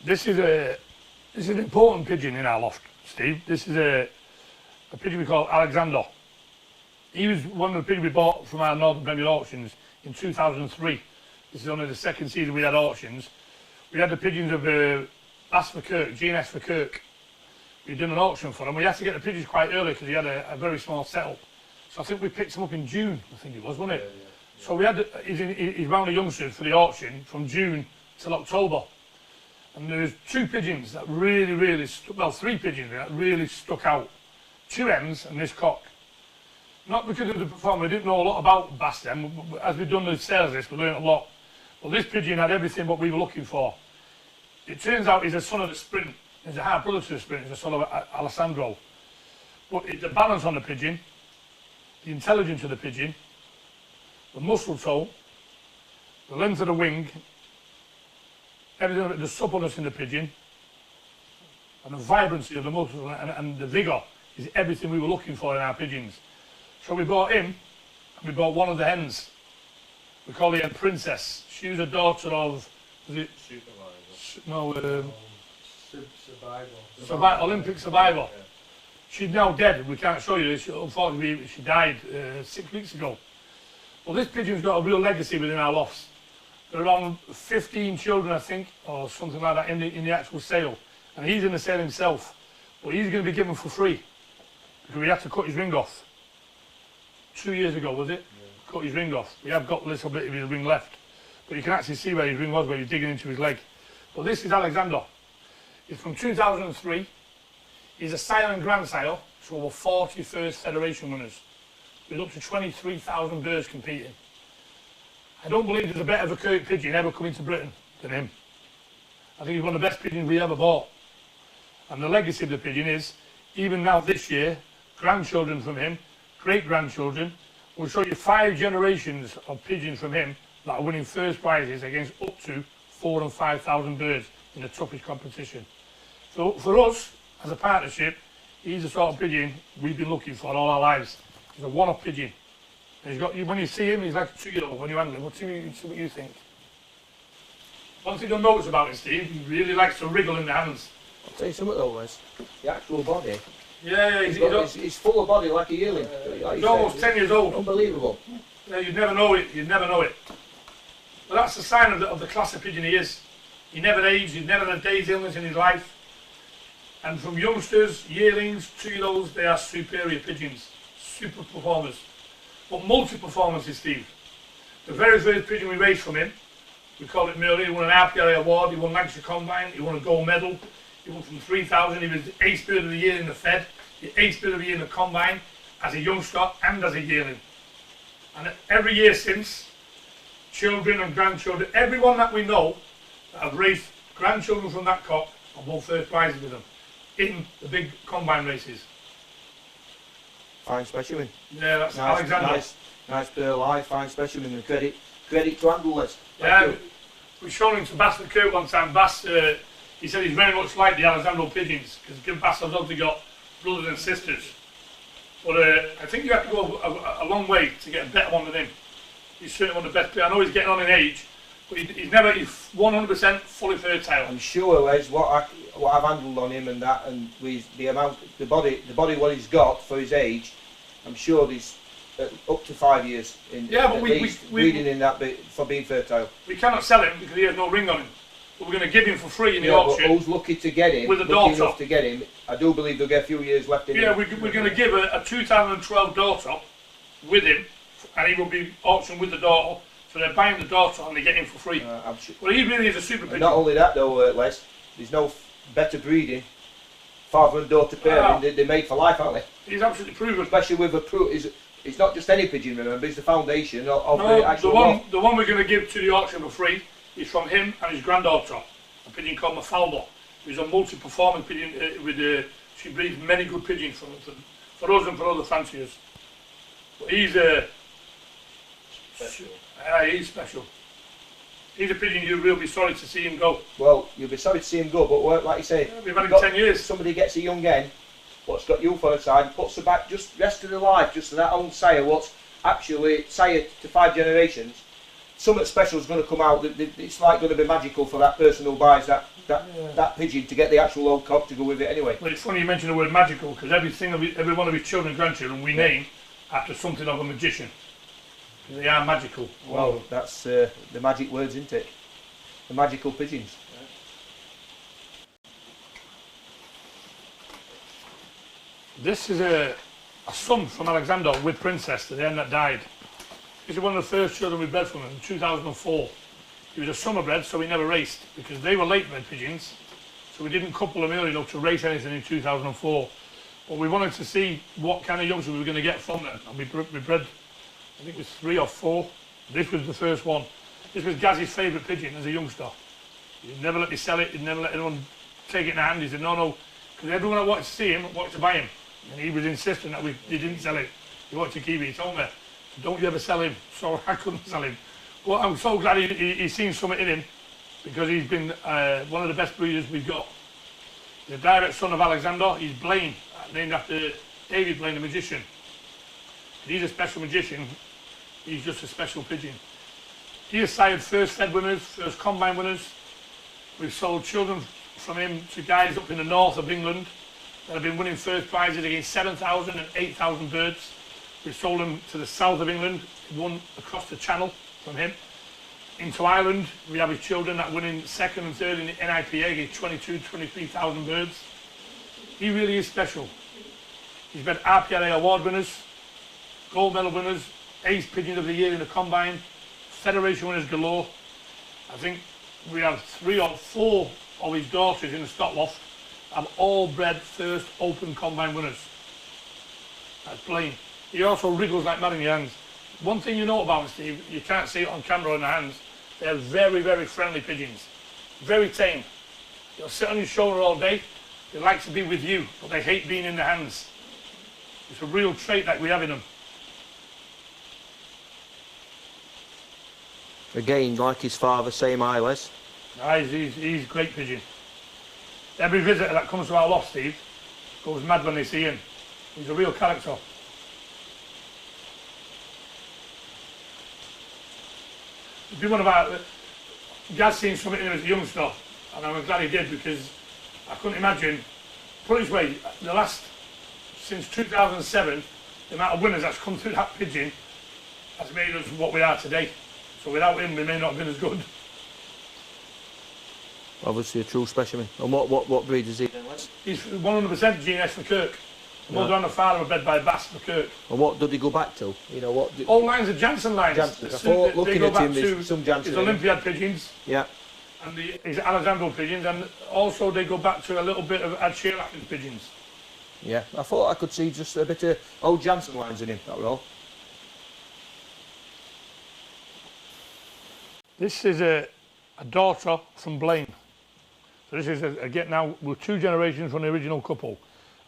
This is an important pigeon in our loft, Steve. This is a pigeon we call Alexander. He was one of the pigeons we bought from our Northern Premier auctions in 2003. This is only the second season we had auctions. We had the pigeons of Bass for Kirk, G&S for Kirk. We did an auction for him. We had to get the pigeons quite early because he had a very small setup. So I think we picked him up in June, I think it was, wasn't it? Yeah. So we had, he's round the youngsters for the auction from June till October. And there was two pigeons that really, well, three pigeons that really stuck out. Two hens and this cock. Not because of the performance, we didn't know a lot about bass then. As we've done the sales list, we learned a lot. But this pigeon had everything what we were looking for. It turns out he's a son of the Sprint. He's a half brother to the Sprint, he's a son of Alessandro. But it's the balance on the pigeon, the intelligence of the pigeon, the muscle tone, the length of the wing, everything, the suppleness in the pigeon, and the vibrancy of the muscle and the vigour is everything we were looking for in our pigeons. So we bought him, and we bought one of the hens. We call her Princess. She was a daughter of, was it? No, Olympic survivor. Yeah. She's now dead. We can't show you this. Unfortunately, she died 6 weeks ago. Well, this pigeon's got a real legacy within our lofts. There are around 15 children, I think, or something like that, in the actual sale. And he's in the sale himself. But he's going to be given for free because we had to cut his ring off. 2 years ago, was it? Yeah. Cut his ring off. We have got a little bit of his ring left. But you can actually see where his ring was, where he was digging into his leg. But this is Alexander. He's from 2003. He's a sire and grandsire to over 40 first federation winners, with up to 23,000 birds competing. I don't believe there's a better of a Kirk pigeon ever coming to Britain than him. I think he's one of the best pigeons we ever bought. And the legacy of the pigeon is, even now this year, grandchildren from him, great-grandchildren, we'll show you 5 generations of pigeons from him that are winning first prizes against up to 4,000 and 5,000 birds in the toughest competition. So for us, as a partnership, he's the sort of pigeon we've been looking for all our lives. He's a one-off pigeon. And he's got, when you see him, he's like a 2-year-old when you handle him. What do you think? One thing you'll notice about him, Steve, he really likes to wriggle in the hands. I'll tell you something though, Wes. The actual body. Yeah, he's full of body like a yearling. Like he's almost 10 years old. Unbelievable. Yeah, you'd never know it. You'd never know it. But that's the sign of the class of pigeon he is. He never aged. He's never had a day's illness in his life. And from youngsters, yearlings, 2-year-olds, they are superior pigeons. Super performers. But multi-performances, Steve. The very first pigeon we raised from him, we call it Merlin. He won an RPI award. He won Lancashire Combine. He won a gold medal. He won from 3,000. He was the 8th bird of the year in the Fed, the 8th bird of the year in the Combine, as a youngster and as a yearling. And every year since, children and grandchildren, everyone that we know that have raised grandchildren from that cock have won first prizes with them in the big Combine races. Fine specimen. Yeah, that's nice, Alexander. Nice pearl eye, fine specimen, and credit to handle this. Yeah, we've shown him to Bass for Kirk one time. Bass, he said he's very much like the Alexandro pigeons, because Bass has obviously got brothers and sisters. But I think you have to go a long way to get a better one than him. He's certainly one of the best players. I know he's getting on in age, but he's 100% fully fertile. I'm sure, Wes, what I've handled on him and that, and with the amount, the body what he's got for his age, I'm sure he's up to 5 years in breeding in that bit for being fertile. We cannot sell him because he has no ring on him. But we're going to give him for free in the auction. But who's lucky to get him? With a daughter. Enough to get him. I do believe they'll get a few years left in him. Yeah, we're going to give a 2012 daughter with him, and he will be auctioned with the daughter. So they're buying the daughter and they get him for free. I'm sure. Well, he really is a super pigeon. Not only that though, Les, there's no better breeding. Father and daughter pairing, they're made for life, aren't they? He's absolutely proven. Especially with it's not just any pigeon, remember, it's the foundation of the actual the one we're going to give to the auction for free is from him and his granddaughter, a pigeon called Mafalda, who's a multi-performing pigeon. She breeds many good pigeons for us and for other fanciers. But he's special. He's special. He's a pigeon you'll really be sorry to see him go. Well, you'll be sorry to see him go, but like you say, we've had him 10 years. Somebody gets a young hen, what's got youth on the side, puts her back just rest of the life, just to that own sire, what's actually sire to 5 generations, something special is going to come out. It's like going to be magical for that person who buys that pigeon to get the actual old cock to go with it anyway. Well, it's funny you mention the word magical, because every one of his children and grandchildren we name after something of a magician. They are magical. Well, that's the magic words, isn't it? The magical pigeons. This is a son from Alexander with Princess, the hen that died. This is one of the first children we bred from him in 2004. He was a summer bred, so he never raced, because they were late bred pigeons, so we didn't couple them early enough to race anything in 2004. But we wanted to see what kind of youngsters we were going to get from them, and we bred, I think it was 3 or 4. This was the first one. This was Gaz's favourite pigeon as a youngster. He'd never let me sell it, he'd never let anyone take it in the hand. He said, no, because everyone that wanted to see him wanted to buy him. And he was insisting that he didn't sell it. He wanted to keep it. He told me, don't you ever sell him. So I couldn't sell him. Well, I'm so glad he's seen something in him, because he's been one of the best breeders we've got. The direct son of Alexander, he's Blaine, named after David Blaine, the magician. And he's a special magician. He's just a special pigeon. He has sired first fed winners, first combine winners. We've sold children from him to guys up in the north of England that have been winning first prizes against 7,000 and 8,000 birds. We've sold them to the south of England, one across the channel from him. Into Ireland, we have his children that winning second and third in the NIPA against 23,000 birds. He really is special. He's been RPRA award winners, gold medal winners, ace pigeon of the year in the combine, federation winners galore. I think we have 3 or 4 of his daughters in the stock loft have all bred first open combine winners. That's Blaine. He also wriggles like mad in your hands. One thing you know about him, Steve, you can't see it on camera in the hands, they're very, very friendly pigeons. Very tame. They'll sit on your shoulder all day. They like to be with you, but they hate being in the hands. It's a real trait that we have in them. Again, like his father, same eye, Les. He's a great pigeon. Every visitor that comes to our loft, Steve, goes mad when they see him. He's a real character. He's been one of our... Gaz seen something in him as a youngster, and I'm glad he did, because I couldn't imagine... Put it this way, since 2007, the amount of winners that's come through that pigeon has made us what we are today. So without him, we may not have been as good. Obviously a true specimen. And what breed is he then, Les? He's 100% GNS for Kirk. The mother and the father were bred by Bass for Kirk. And what did he go back to? You know what? All lines are Janssen lines. Janssen. I thought looking at him, there's some Janssen. His Olympiad pigeons. Yeah. And his Alexander pigeons, and also they go back to a little bit of Ad Sheerlack's pigeons. Yeah, I thought I could see just a bit of old Janssen lines in him, that was all. This is a daughter from Blaine. So this is, again, now we're 2 generations from the original couple.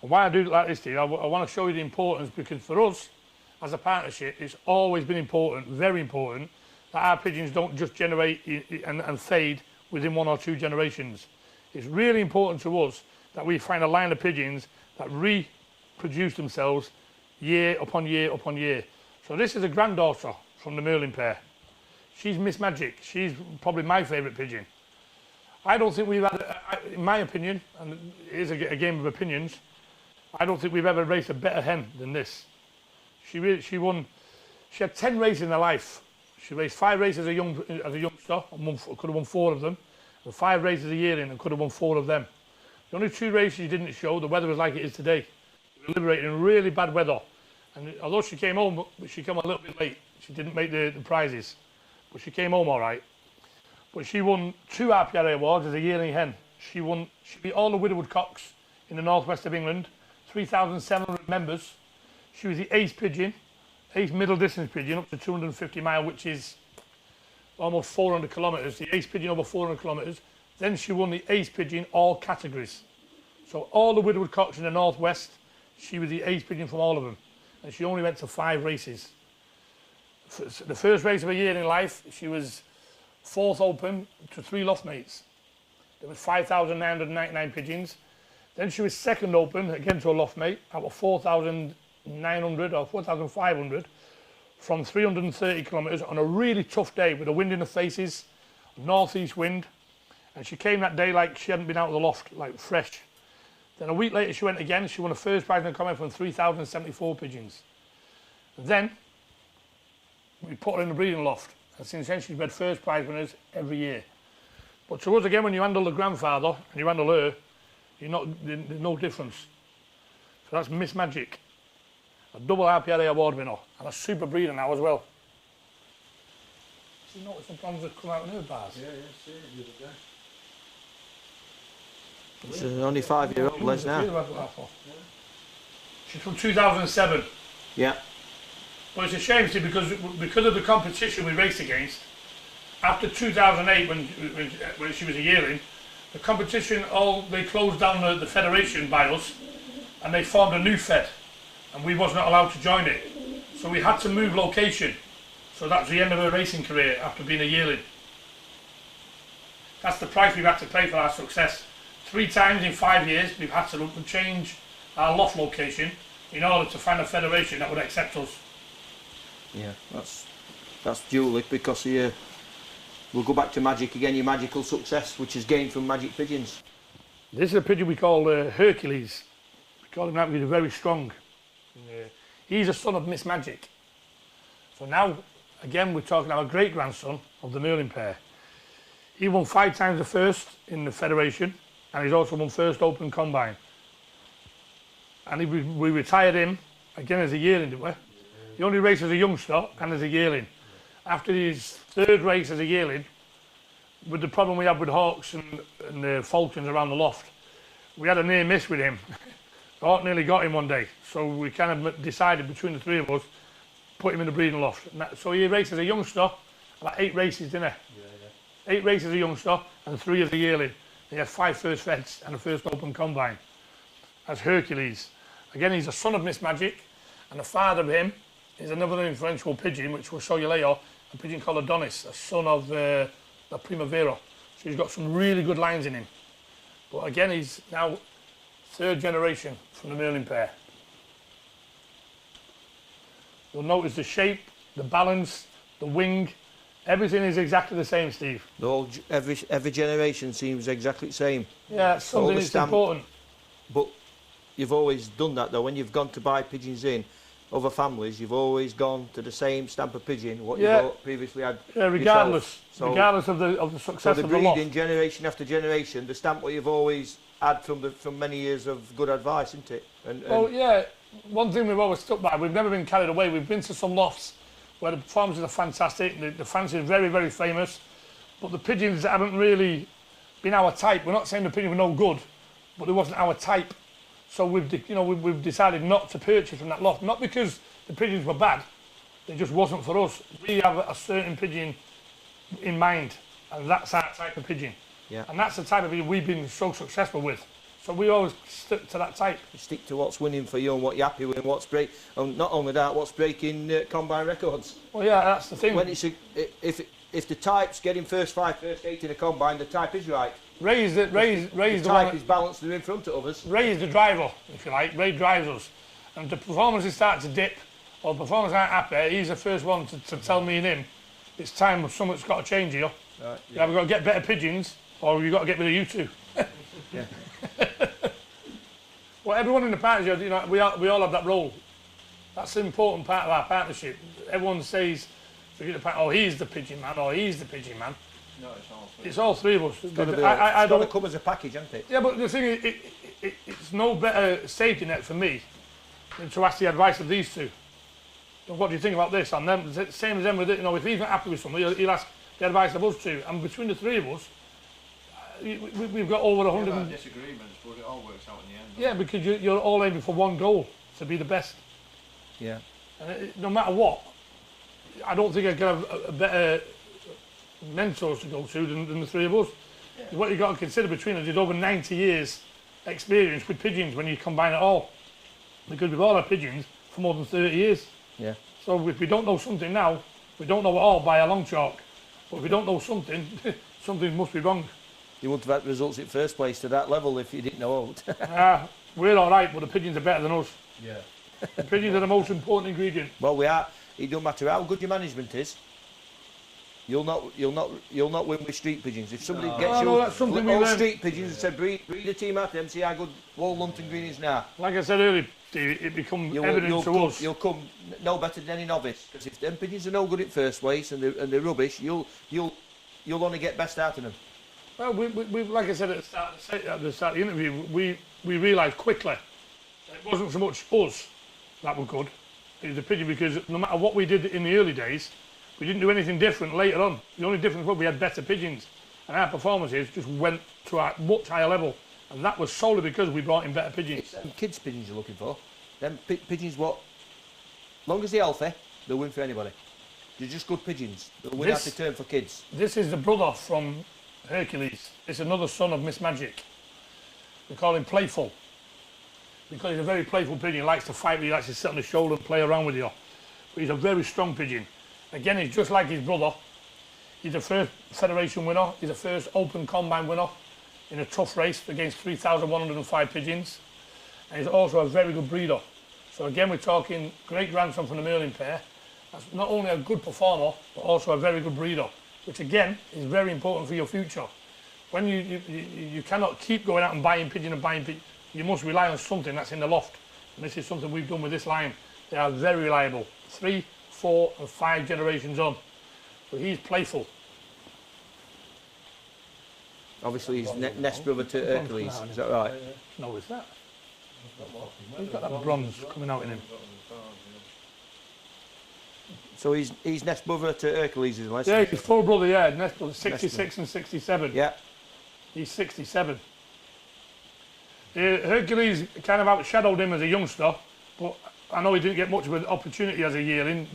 And why I do it like this, Steve, I want to show you the importance, because for us, as a partnership, it's always been important, very important, that our pigeons don't just generate and fade within 1 or 2 generations. It's really important to us that we find a line of pigeons that reproduce themselves year upon year upon year. So this is a granddaughter from the Merlin pair. She's Miss Magic. She's probably my favourite pigeon. I don't think we've had, in my opinion, and it is a game of opinions, I don't think we've ever raced a better hen than this. She had 10 races in her life. She raced 5 races as a youngster, and could have won 4 of them, and 5 races a year in and could have won 4 of them. The only 2 races she didn't show, the weather was like it is today. We were liberated in really bad weather. And although she came home, she came a little bit late. She didn't make the prizes. But she came home all right. But she won 2 RPRA awards as a yearling hen. She beat all the Widowwood cocks in the northwest of England, 3,700 members. She was the ace pigeon, ace middle distance pigeon up to 250 mile, which is almost 400 kilometres. The ace pigeon over 400 kilometres. Then she won the ace pigeon all categories. So all the Widowwood cocks in the northwest, she was the ace pigeon from all of them. And she only went to 5 races. The first race of her year in life, she was 4th open to 3 loft mates. There was 5,999 pigeons. Then she was 2nd open, again to a loft mate, out of 4,900 or 4,500. from 330 kilometres on a really tough day with a wind in the faces, northeast wind. And she came that day like she hadn't been out of the loft, like fresh. Then a week later she went again. She won a first prize in the combine from 3,074 pigeons. And then we put her in the breeding loft. And since then she's bred first prize winners every year. But to us again, when you handle the grandfather and you handle her, there's no difference. So that's Miss Magic, a double RPLA award winner and a super breeder now as well. You notice the plans that come out in her bars? Yeah, see it the other day. It's only 5-year-old Les now. She's from 2007. Yeah. But it's a shame, see, because of the competition we raced against, after 2008, when she was a yearling, the competition, they closed down the federation by us, and they formed a new fed, and we was not allowed to join it. So we had to move location. So that's the end of her racing career after being a yearling. That's the price we've had to pay for our success. 3 times in 5 years we've had to change our loft location in order to find a federation that would accept us. Yeah, that's duly because we'll go back to Magic again, your magical success, which is gained from Magic Pigeons. This is a pigeon we call Hercules. We call him that because he's very strong. He's a son of Miss Magic. So now, again, we're talking about a great-grandson of the Merlin pair. He won 5 times the first in the federation, and he's also won first open combine. And we retired him, again as a yearling, didn't we? He only raced as a youngster and as a yearling. After his 3rd race as a yearling, with the problem we had with hawks and the falcons around the loft, we had a near miss with him. The hawk nearly got him one day, so we kind of decided between the 3 of us, put him in the breeding loft. So he raced as a youngster, about 8 races, didn't he? Yeah. 8 races as a youngster and 3 as a yearling. He had 5 first feds and a first open combine. That's Hercules. Again, he's a son of Miss Magic, and the father of him is another influential pigeon, which we'll show you later, a pigeon called Adonis, a son of the Primavera. So he's got some really good lines in him. But again, he's now 3rd generation from the Merlin pair. You'll notice the shape, the balance, the wing, everything is exactly the same, Steve. Every generation seems exactly the same. Yeah, it's something that's important. But you've always done that though. When you've gone to buy pigeons in other families, you've always gone to the same stamp of pigeon what you've previously had. Yeah, regardless of the success of the loft. breeding generation after generation, the stamp what you've always had from many years of good advice, isn't it? Well, yeah. One thing we've always stuck by, we've never been carried away. We've been to some lofts where the performances are fantastic, the fancy is very, very famous, but the pigeons haven't really been our type. We're not saying the pigeons were no good, but it wasn't our type. So we've decided not to purchase from that loft, not because the pigeons were bad, it just wasn't for us. We have a certain pigeon in mind, and that's our type of pigeon. Yeah. And that's the type of pigeon we've been so successful with. So we always stick to that type. You stick to what's winning for you and what you're happy with and what's not only that, what's breaking combine records. Well, yeah, that's the thing. When if the type's getting first 5, first 8 in a combine, the type is right. Raise the type is balanced in front of us. Ray's the driver, if you like. Ray drives us. And if the performances start to dip, or the performers aren't happy, he's the first one to tell me and him, it's time something's got to change here. Right, yeah. We've got to get better pigeons, or you've got to get rid of you two. Yeah. Well, everyone in the partnership, we all have that role. That's the important part of our partnership. Everyone says, oh, he's the pigeon man, or he's the pigeon man. No, it's all 3. It's all 3 of us. It's got to come as a package, hasn't it? Yeah, but the thing is, it's no better safety net for me than to ask the advice of these 2. What do you think about this? And them, same as them with it. If he's not happy with something, he'll ask the advice of us 2. And between the 3 of us, we've got over 100. There are disagreements, but it all works out in the end. Yeah, because you're all aiming for one goal, to be the best. Yeah. And no matter what, I don't think I could have a better mentors to go to than the 3 of us. Yeah. What you've got to consider between us is over 90 years experience with pigeons when you combine it all. Because we've all had pigeons for more than 30 years. Yeah. So if we don't know something now, we don't know it all by a long chalk. But if we don't know something, something must be wrong. You wouldn't have had results in first place to that level if you didn't know We're all right, but the pigeons are better than us. Yeah. The pigeons are the most important ingredient. Well, we are. it don't matter how good your management is. You'll not win with street pigeons. If somebody gets you all street pigeons and said breed a team out of them, see how good Wall Lunt and Green is now. Like I said earlier, Steve, it becomes evident to us. You'll come no better than any novice. Because if them pigeons are no good at first place and they're rubbish, you'll only get best out of them. Well, we like I said at the start of the interview, we realised quickly that it wasn't so much us that were good. It was the pigeon, because no matter what we did in the early days, we didn't do anything different later on. The only difference was we had better pigeons, and our performances just went to a much higher level, and that was solely because we brought in better pigeons. Kids pigeons you're looking for. Them pigeons, what? Long as they're healthy, they'll win for anybody. They're just good pigeons. They'll win out the turn for kids. This is the brother from Hercules. It's another son of Miss Magic. We call him Playful, because he's a very playful pigeon. He likes to fight with you, he likes to sit on the shoulder and play around with you. But he's a very strong pigeon. Again, he's just like his brother. He's the first Federation winner. He's the first Open Combine winner in a tough race against 3,105 pigeons. And he's also a very good breeder. So again, we're talking great grandson from the Merlin pair. That's not only a good performer, but also a very good breeder, which again is very important for your future. When you cannot keep going out and buying pigeon, you must rely on something that's in the loft. And this is something we've done with this line. They are very reliable. 3, 4 and 5 generations on. So he's Playful. Obviously he's nest brother to Hercules, is that right? No, it's that. He's got that bronze coming out in him. So he's nest brother to Hercules, isn't he? Yeah, he's full brother, yeah, nest brother, 66 and 67. Yeah. He's 67. Hercules kind of outshadowed him as a youngster, but I know he didn't get much of an opportunity as a yearling.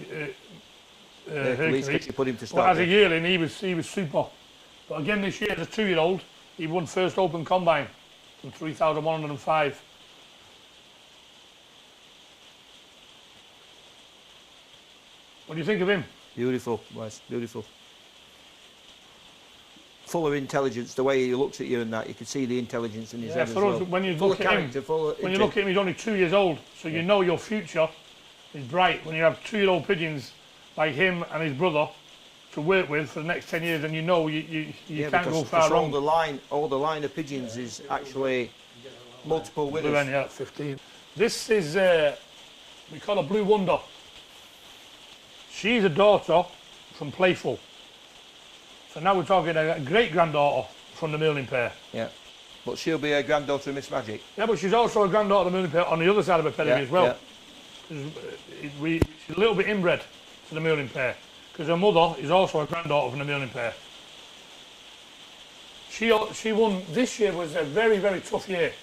Hercules, you put him to but start as a yearling, he was super. But again, this year as a 2-year-old, he won first Open Combine from 3,105. What do you think of him? Beautiful, Wes, beautiful. Full of intelligence, the way he looks at you and that, you can see the intelligence in his head as well. When you look at him, he's only 2 years old, so you know your future is bright when you have 2-year-old pigeons like him and his brother to work with for the next 10 years, and you know you can't go far wrong. All the line of pigeons is actually multiple winners. Yeah, 15. This is, we call her Blue Wonder. She's a daughter from Playful. So now we're talking a great-granddaughter from the Merlin pair. Yeah, but she'll be a granddaughter of Miss Magic. Yeah, but she's also a granddaughter of the Merlin pair on the other side of her pedigree as well. Yeah. She's a little bit inbred to the Merlin pair, because her mother is also a granddaughter from the Merlin pair. She won. This year was a very, very tough year.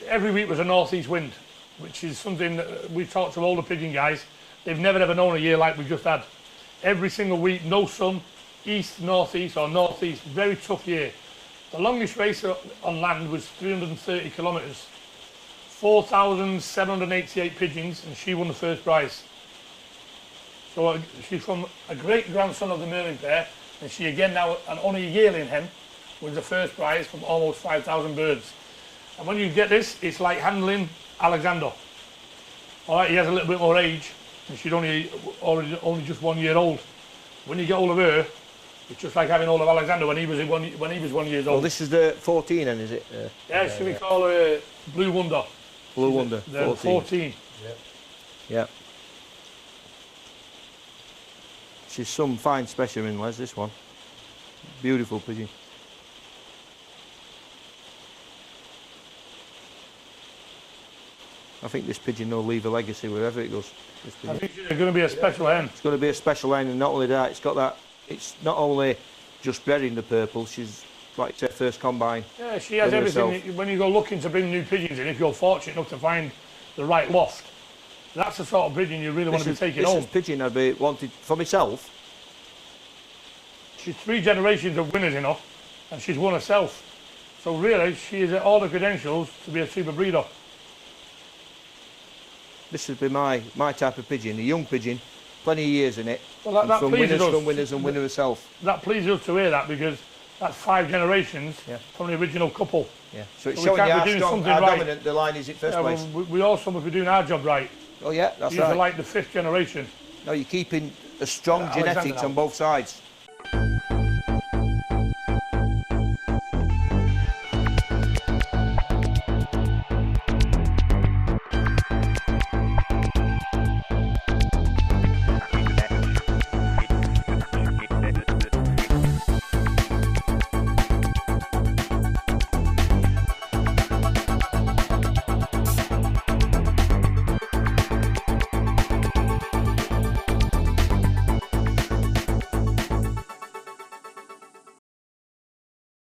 Every week was a northeast wind, which is something that we talked to all the pigeon guys. They've never ever known a year like we just had. Every single week, no sun, east, northeast or northeast, very tough year. The longest race on land was 330 kilometres, 4,788 pigeons, and she won the first prize. So she's from a great grandson of the Merlin pair, and she again now, and only a yearling hen, was the first prize from almost 5,000 birds. And when you get this, it's like handling Alexander. All right, he has a little bit more age, and she's only just 1 year old. When you get hold of her, it's just like having hold of Alexander when he was 1 year old. Well, this is the 14, then, is it? Yeah, should we call her Blue Wonder? Blue Wonder. The 14. Yeah. She's some fine specimen, Les, this one. Beautiful pigeon. I think this pigeon will leave a legacy wherever it goes. I think she's going to be a special hen. It's going to be a special hen, and not only that, it's got that. It's not only just bred in the purple. She's like I said, first combine. Yeah, she has everything. Herself. When you go looking to bring new pigeons in, if you're fortunate enough to find the right loft, that's the sort of pigeon you really want to be taking home. This is pigeon I'd be wanted for myself. She's 3 generations of winners, you know, and she's won herself. So really, she has all the credentials to be a super breeder. This would be my type of pigeon, a young pigeon, plenty of years in it. Well, that pleases us. From winners and winner herself. That pleases us to hear that, because that's 5 generations from the original couple. Yeah. So it's showing you how strong, how dominant the line is in first place. Well, we also must be doing our job right. Oh yeah, that's These right. are like the 5th generation. No, you're keeping a strong Alexander genetics now. on both sides.